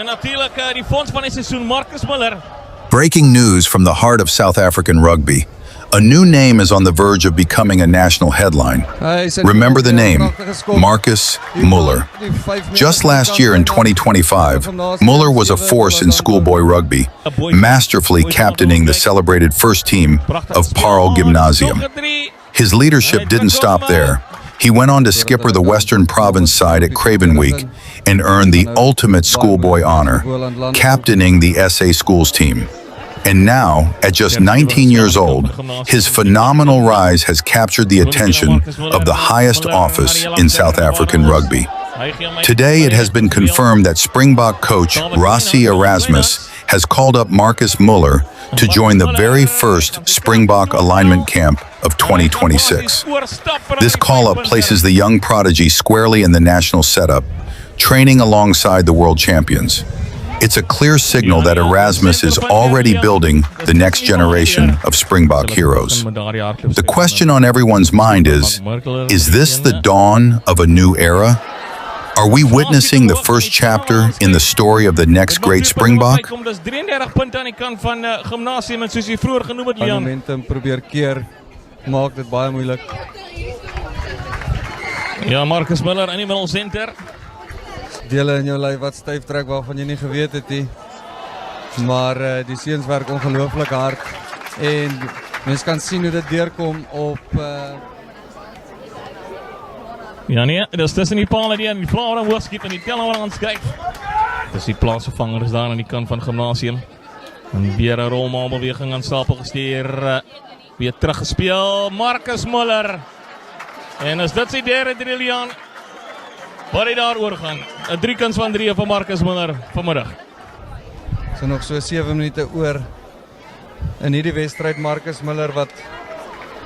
En natuurlijk die fonds van het seizoen, Marcus Muller. Breaking news from the heart of South African rugby. A new name is on the verge of becoming a national headline. Remember the name, Marcus Muller. Just last year in 2025, Muller was a force in schoolboy rugby, masterfully captaining the celebrated first team of Paarl Gymnasium. His leadership didn't stop there. He went on to skipper the Western Province side at Craven Week and earned the ultimate schoolboy honor, captaining the SA Schools team. And now, at just 19 years old, his phenomenal rise has captured the attention of the highest office in South African rugby. Today, it has been confirmed that Springbok coach Rassie Erasmus has called up Marcus Muller to join the very first Springbok alignment camp of 2026. This call-up places the young prodigy squarely in the national setup, training alongside the world champions. It's a clear signal that Erasmus is already building the next generation of Springbok heroes. The question on everyone's mind is this the dawn of a new era? Are we witnessing the first chapter in the story of the next great Springbok? Momentum probeer keer, maak dit baie moeilik. Ja, Marcus Muller in die middelcenter. Dele in jou lyf wat styf trek waarvan jy nie geweet het nie. Maar die seuns werk ongelooflik hard en mens kan sien hoe dit deurkom op Ja nee, dis tussen die pale die Vlaanderen hoogskiet en die teller aan skryf. Dis die plaasvervanger is daar aan die kant van Gymnasium. En weer 'n rolmaalbeweging aan stapel gestuur. Weer teruggespeel, Marcus Muller. En as dit sy derde drieën wat hy daar oorgaan. 'n 3-kans van 3 van Marcus Muller vanmiddag. So nog so 7 minute oor in hierdie wedstryd. Marcus Muller wat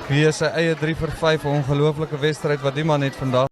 weer sy eie 3 vir 5 'n ongelooflike wedstryd wat die man het vandag